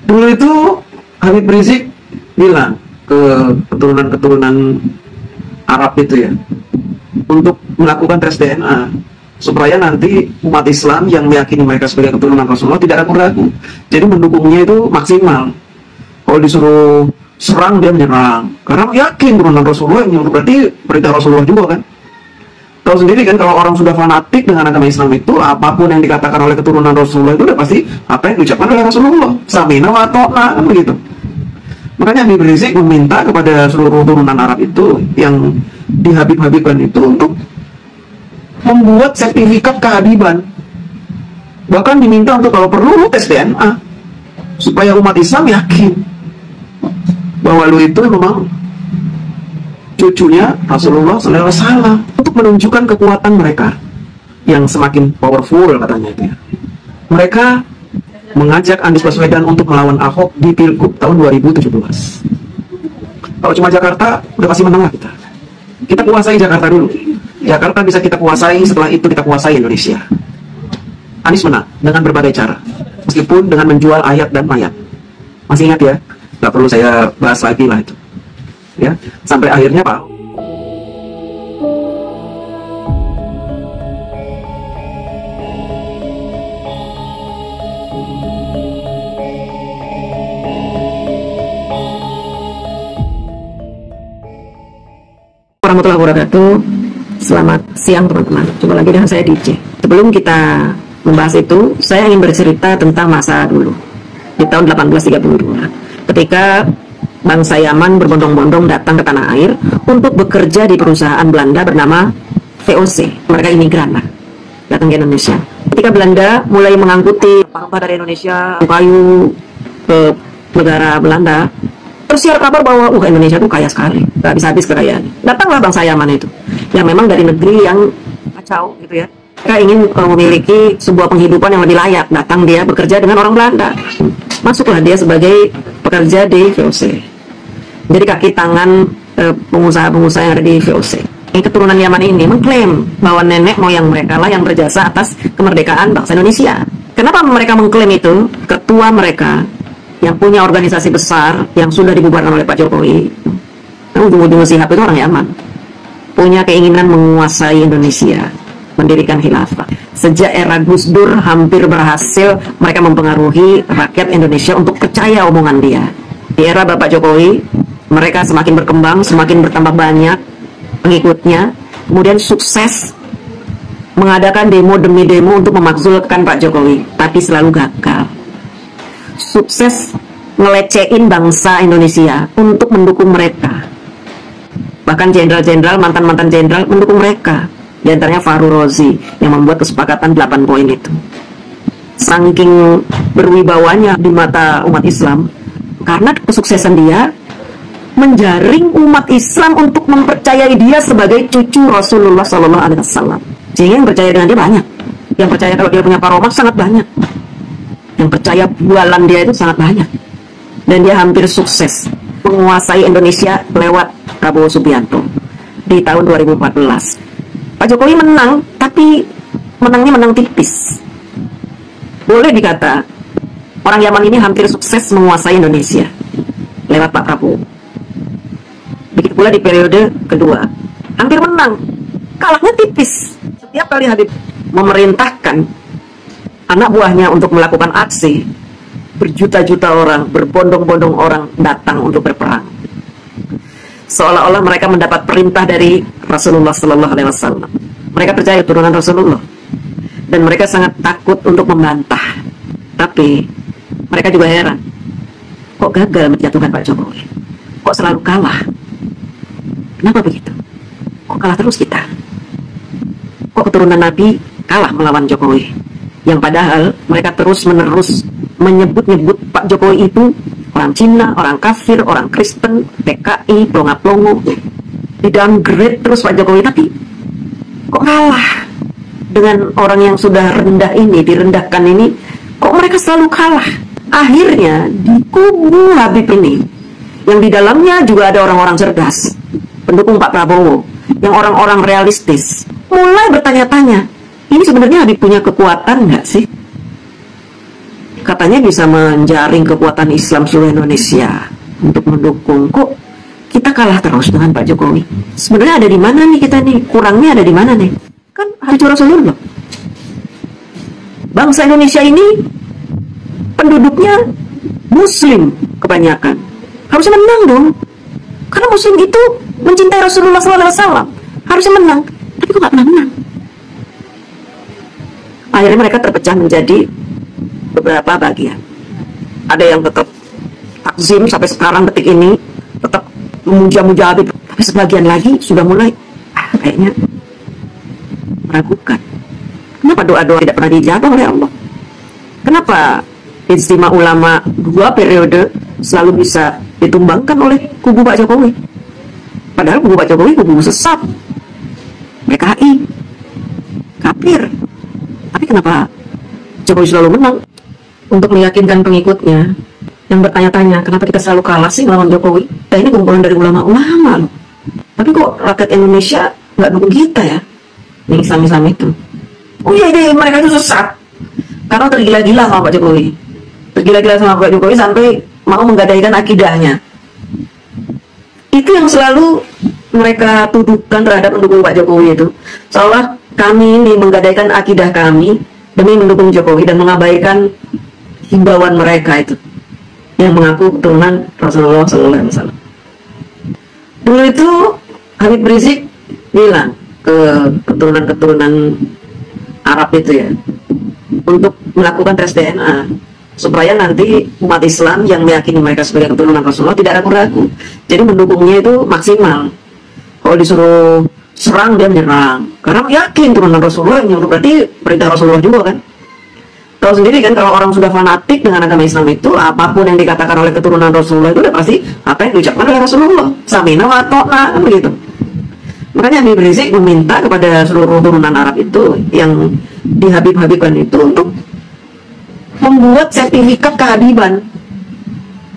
Dulu itu Habib Rizik bilang ke keturunan-keturunan Arab itu ya, untuk melakukan tes DNA supaya nanti umat Islam yang meyakini mereka sebagai keturunan Rasulullah tidak ragu-ragu. Jadi mendukungnya itu maksimal. Kalau disuruh serang, dia menyerang karena yakin turunan Rasulullah, yang berarti perintah Rasulullah juga kan. Tahu sendiri kan, kalau orang sudah fanatik dengan agama Islam itu, apapun yang dikatakan oleh keturunan Rasulullah itu udah pasti apa yang diucapkan oleh Rasulullah. Samina wa ta'na, kan begitu. Makanya Habib Rizik meminta kepada seluruh turunan Arab itu yang dihabib-habibkan itu untuk membuat sertifikat kehabiban. Bahkan diminta untuk kalau perlu tes DNA supaya umat Islam yakin bahwa lu itu memang cucunya Rasulullah SAW, untuk menunjukkan kekuatan mereka yang semakin powerful katanya itu ya. Mereka mengajak Anies Baswedan untuk melawan Ahok di Pilgub tahun 2017. Kalau cuma Jakarta udah pasti menang lah kita. Kita kuasai Jakarta dulu. Jakarta bisa kita kuasai, setelah itu kita kuasai Indonesia. Anies menang dengan berbagai cara, meskipun dengan menjual ayat dan mayat. Masih ingat ya? Gak perlu saya bahas lagi lah itu. Ya, sampai akhirnya Pak warahmatullahi wabarakatuh. Selamat siang teman-teman. Coba lagi dengan saya DJ. Sebelum kita membahas itu, saya ingin bercerita tentang masa dulu di tahun 1832 ketika bangsa Yaman berbondong-bondong datang ke tanah air untuk bekerja di perusahaan Belanda bernama VOC. Mereka imigran lah, datang ke Indonesia. Ketika Belanda mulai mengangkuti rempah-rempah dari Indonesia, kayu ke negara Belanda, tersiar kabar bahwa Indonesia tuh kaya sekali, gak bisa habis kekayaan. Datanglah bangsa Yaman itu, yang memang dari negeri yang kacau gitu ya. Mereka ingin memiliki sebuah penghidupan yang lebih layak. Datang dia bekerja dengan orang Belanda. Masuklah dia sebagai pekerja di VOC. Jadi kaki tangan pengusaha-pengusaha yang ada di VOC. Keturunan Yaman ini mengklaim bahwa nenek moyang mereka lah yang berjasa atas kemerdekaan bangsa Indonesia. Kenapa mereka mengklaim itu? Ketua mereka yang punya organisasi besar yang sudah dibubarkan oleh Pak Jokowi, ujung-ujung Sihab itu orang Yaman, punya keinginan menguasai Indonesia, mendirikan khilafah. Sejak era Gus Dur hampir berhasil mereka mempengaruhi rakyat Indonesia untuk percaya omongan dia. Di era Bapak Jokowi, mereka semakin berkembang, semakin bertambah banyak pengikutnya, kemudian sukses mengadakan demo demi demo untuk memakzulkan Pak Jokowi, tapi selalu gagal. Sukses ngelecehin bangsa Indonesia untuk mendukung mereka. Bahkan jenderal-jenderal, mantan-mantan jenderal mendukung mereka. Di antaranya Fahru Rozi yang membuat kesepakatan 8 poin itu. Saking berwibawanya di mata umat Islam, karena kesuksesan dia menjaring umat Islam untuk mempercayai dia sebagai cucu Rasulullah SAW. Sehingga yang percaya dengan dia banyak. Yang percaya kalau dia punya karomah sangat banyak. Yang percaya bualan dia itu sangat banyak. Dan dia hampir sukses menguasai Indonesia lewat Prabowo Subianto di tahun 2014. Pak Jokowi menang, tapi menangnya menang tipis. Boleh dikata orang Yaman ini hampir sukses menguasai Indonesia lewat Pak Prabowo. Begitu pula di periode kedua, hampir menang, kalahnya tipis. Setiap kali Habib memerintahkan anak buahnya untuk melakukan aksi, berjuta-juta orang, berbondong-bondong orang datang untuk berperang. Seolah-olah mereka mendapat perintah dari Rasulullah SAW. Mereka percaya turunan Rasulullah, dan mereka sangat takut untuk membantah. Tapi mereka juga heran, kok gagal menjatuhkan Pak Jokowi? Kok selalu kalah? Kenapa begitu? Kok kalah terus kita? Kok keturunan Nabi kalah melawan Jokowi? Yang padahal mereka terus-menerus menyebut-nyebut Pak Jokowi itu orang Cina, orang kafir, orang Kristen, PKI, plonga-plongo. Di-downgrade terus Pak Jokowi, tapi kok kalah dengan orang yang sudah rendah ini, direndahkan ini, kok mereka selalu kalah? Akhirnya di kubu Habib ini, yang di dalamnya juga ada orang-orang cerdas, pendukung Pak Prabowo, yang orang-orang realistis, mulai bertanya-tanya, ini sebenarnya Habib punya kekuatan nggak sih? katanya bisa menjaring kekuatan Islam seluruh Indonesia untuk mendukung. Kok kita kalah terus dengan Pak Jokowi? Sebenarnya ada di mana nih kita nih? Kurangnya ada di mana nih? Kan hancur seluruh. Bangsa Indonesia ini penduduknya Muslim kebanyakan. Harusnya menang dong. Karena Muslim itu mencintai Rasulullah SAW. Harusnya menang. Tapi kok nggak pernah menang? Akhirnya mereka terpecah menjadi beberapa bagian. Ada yang tetap takzim sampai sekarang detik ini, tetap memuja-muja Habib. Tapi sebagian lagi sudah mulai kayaknya meragukan. Kenapa doa-doa tidak pernah dijawab oleh Allah? Kenapa ijtima ulama 2 periode selalu bisa ditumbangkan oleh kubu Pak Jokowi? Padahal kubu Pak Jokowi kubu sesat, PKI, kafir. Tapi kenapa Jokowi selalu menang? Untuk meyakinkan pengikutnya yang bertanya-tanya, kenapa kita selalu kalah sih melawan Jokowi? Ini kumpulan dari ulama-ulama loh. Tapi kok rakyat Indonesia nggak dukung kita ya? Nih Islam-Islam itu. Oh iya, mereka itu sesat. Karena tergila-gila sama Pak Jokowi. Tergila-gila sama Pak Jokowi sampai mau menggadaikan akidahnya. Itu yang selalu mereka tuduhkan terhadap pendukung Pak Jokowi itu. Seolah kami ini menggadaikan akidah kami demi mendukung Jokowi dan mengabaikan himbauan mereka itu yang mengaku keturunan Rasulullah SAW. Dulu itu Habib Rizik bilang ke keturunan-keturunan Arab itu ya, untuk melakukan tes DNA supaya nanti umat Islam yang meyakini mereka sebagai keturunan Rasulullah tidak ragu-ragu. Jadi mendukungnya itu maksimal. Kalau disuruh serang dia menyerang karena yakin turunan Rasulullah, yang berarti perintah Rasulullah juga kan. Tahu sendiri kan kalau orang sudah fanatik dengan agama Islam itu, apapun yang dikatakan oleh keturunan Rasulullah itu udah pasti apa yang diucapkan oleh Rasulullah. Samina wa ta'na, kan begitu. Makanya Habib Rizik meminta kepada seluruh turunan Arab itu yang dihabib-habibkan itu untuk membuat sertifikat kehabiban.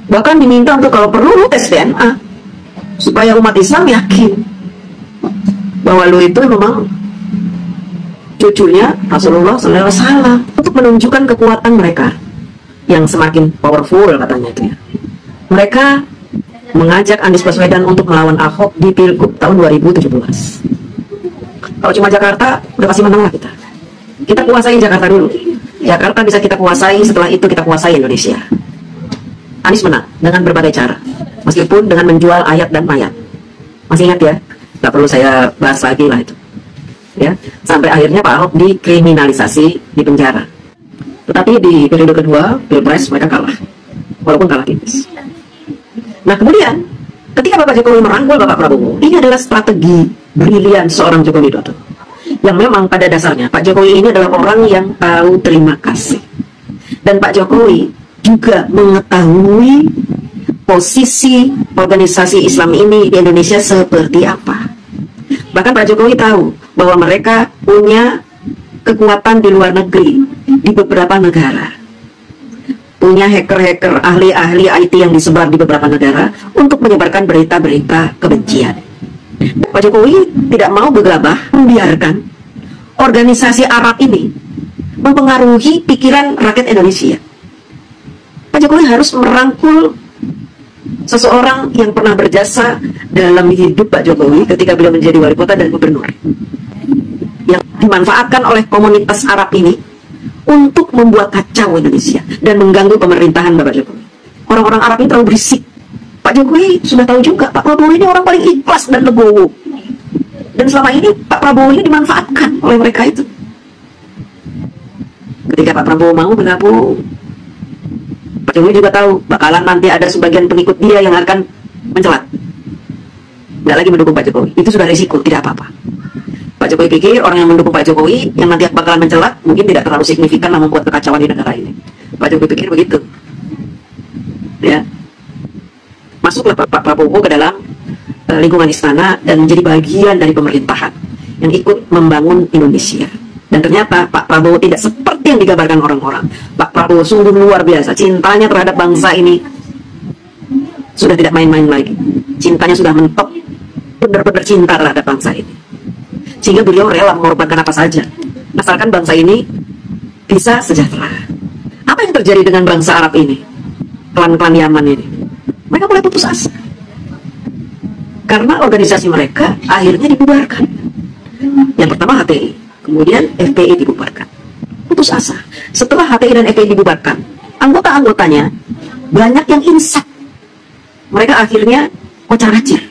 Bahkan diminta untuk kalau perlu tes DNA supaya umat Islam yakin bahwa lu itu memang cucunya Rasulullah SAW, untuk menunjukkan kekuatan mereka yang semakin powerful katanya itu ya. Mereka mengajak Anies Baswedan untuk melawan Ahok di Pilgub tahun 2017. Kalau cuma Jakarta udah pasti menang lah kita. Kita kuasai Jakarta dulu. Jakarta bisa kita kuasai, setelah itu kita kuasai Indonesia. Anies menang dengan berbagai cara, meskipun dengan menjual ayat dan mayat. Masih ingat ya? Gak perlu saya bahas lagi lah itu. Ya, sampai akhirnya Pak Ahok dikriminalisasi, di penjara. Tetapi di periode kedua Pilpres mereka kalah, walaupun kalah tipis. Nah kemudian ketika Bapak Jokowi merangkul Bapak Prabowo, ini adalah strategi brilian seorang Joko Widodo, yang memang pada dasarnya Pak Jokowi ini adalah orang yang tahu terima kasih, dan Pak Jokowi juga mengetahui posisi organisasi Islam ini di Indonesia seperti apa. Bahkan Pak Jokowi tahu bahwa mereka punya kekuatan di luar negeri, di beberapa negara, punya hacker-hacker, ahli-ahli IT yang disebar di beberapa negara untuk menyebarkan berita-berita kebencian. Pak Jokowi tidak mau gegabah membiarkan organisasi Arab ini mempengaruhi pikiran rakyat Indonesia. Pak Jokowi harus merangkul seseorang yang pernah berjasa dalam hidup Pak Jokowi ketika beliau menjadi wali kota dan gubernur, yang dimanfaatkan oleh komunitas Arab ini untuk membuat kacau Indonesia dan mengganggu pemerintahan Bapak Jokowi. Orang-orang Arab ini terlalu berisik. Pak Jokowi sudah tahu juga Pak Prabowo ini orang paling ikhlas dan legowo, dan selama ini Pak Prabowo ini dimanfaatkan oleh mereka itu. Ketika Pak Prabowo mau bergabung, Pak Jokowi juga tahu bakalan nanti ada sebagian pengikut dia yang akan mencelat, nggak lagi mendukung Pak Jokowi. Itu sudah risiko, tidak apa-apa. Pak Jokowi pikir orang yang mendukung Pak Jokowi yang nanti bakalan mencelat mungkin tidak terlalu signifikan lah membuat kekacauan di negara ini. Pak Jokowi pikir begitu, ya. Masuklah Pak Prabowo ke dalam lingkungan istana dan menjadi bagian dari pemerintahan yang ikut membangun Indonesia. Dan ternyata Pak Prabowo tidak seperti yang digambarkan orang-orang. Pak Prabowo sungguh luar biasa, cintanya terhadap bangsa ini sudah tidak main-main lagi. Cintanya sudah mentok, benar-benar cinta terhadap bangsa ini, sehingga beliau rela mengorbankan apa saja asalkan bangsa ini bisa sejahtera. Apa yang terjadi dengan bangsa Arab ini, klan-klan Yaman ini? Mereka mulai putus asa karena organisasi mereka akhirnya dibubarkan. Yang pertama HTI, kemudian FPI dibubarkan. Putus asa. Setelah HTI dan FPI dibubarkan, anggota-anggotanya banyak yang insaf. Mereka akhirnya kocar-kacir.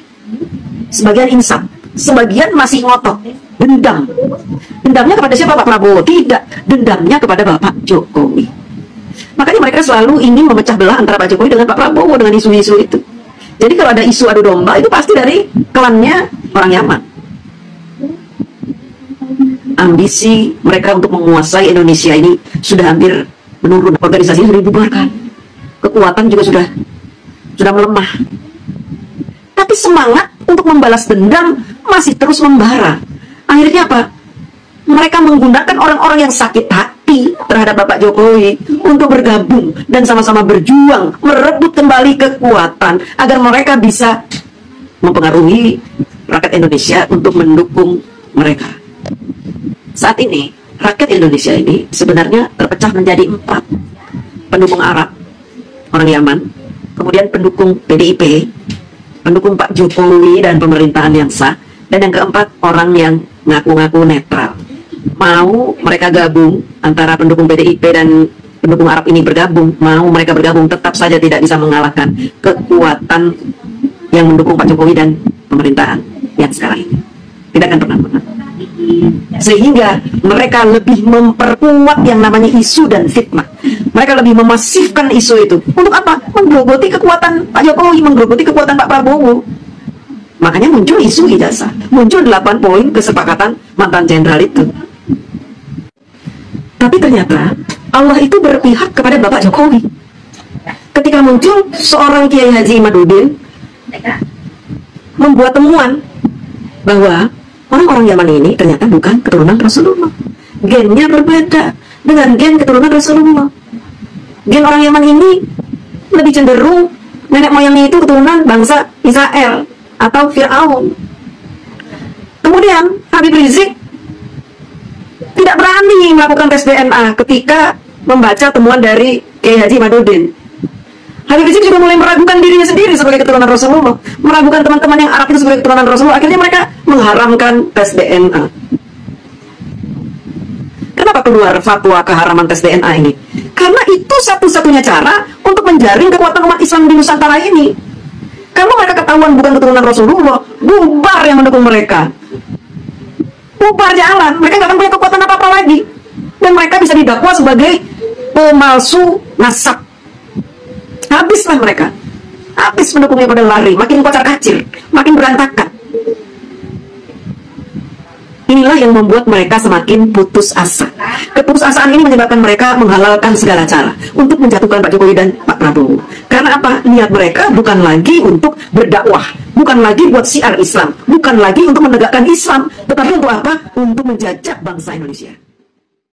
Sebagian insaf, sebagian masih ngotot, dendam. Dendamnya kepada siapa, Pak Prabowo? Tidak, dendamnya kepada Bapak Jokowi. Makanya mereka selalu ingin memecah belah antara Pak Jokowi dengan Pak Prabowo dengan isu-isu itu. Jadi kalau ada isu adu domba, itu pasti dari klannya orang Yaman. Ambisi mereka untuk menguasai Indonesia ini sudah hampir menurun. Organisasi sudah dibubarkan, kekuatan juga sudah melemah. Tapi semangat untuk membalas dendam masih terus membara. Akhirnya apa? Mereka menggunakan orang-orang yang sakit hati terhadap Bapak Jokowi untuk bergabung dan sama-sama berjuang merebut kembali kekuatan agar mereka bisa mempengaruhi rakyat Indonesia untuk mendukung mereka. Saat ini rakyat Indonesia ini sebenarnya terpecah menjadi 4: pendukung Arab, orang Yaman, kemudian pendukung PDIP, pendukung Pak Jokowi dan pemerintahan yang sah, dan yang keempat orang yang ngaku-ngaku netral. Mau mereka gabung, antara pendukung PDIP dan pendukung Arab ini bergabung, mau mereka bergabung, tetap saja tidak bisa mengalahkan kekuatan yang mendukung Pak Jokowi dan pemerintahan yang sekarang ini. Tidak akan pernah menang. Sehingga mereka lebih memperkuat yang namanya isu dan fitnah. Mereka lebih memasifkan isu itu. Untuk apa? Menggerogoti kekuatan Pak Jokowi, menggerogoti kekuatan Pak Prabowo. Makanya muncul isu ijazah, muncul 8 poin kesepakatan mantan jenderal itu. Tapi ternyata Allah itu berpihak kepada Bapak Jokowi. Ketika muncul seorang Kiai Haji Imaduddin membuat temuan bahwa orang-orang Yaman ini ternyata bukan keturunan Rasulullah. Gennya berbeda dengan gen keturunan Rasulullah. Gen orang Yaman ini lebih cenderung nenek moyangnya itu keturunan bangsa Israel atau Fir'aun. Kemudian Habib Rizik tidak berani melakukan tes DNA ketika membaca temuan dari Kiai Haji Imaduddin. Habib Rizik juga mulai meragukan dirinya sendiri sebagai keturunan Rasulullah, meragukan teman-teman yang Arab itu sebagai keturunan Rasulullah. Akhirnya mereka mengharamkan tes DNA. Kenapa keluar fatwa keharaman tes DNA ini? Karena itu satu-satunya cara untuk menjaring kekuatan umat Islam di Nusantara ini. Kalau mereka ketahuan bukan keturunan Rasulullah, bubar yang mendukung mereka. Bubar jalan, mereka nggak akan punya kekuatan apa-apa lagi. Dan mereka bisa didakwa sebagai pemalsu nasab. Habislah mereka. Habis mendukungnya pada lari, makin kocar-kacir, makin berantakan. Inilah yang membuat mereka semakin putus asa. Keputusasaan ini menyebabkan mereka menghalalkan segala cara untuk menjatuhkan Pak Jokowi dan Pak Prabowo. Karena apa? Niat mereka bukan lagi untuk berdakwah, bukan lagi buat syiar Islam, bukan lagi untuk menegakkan Islam, tetapi untuk apa? Untuk menjajah bangsa Indonesia.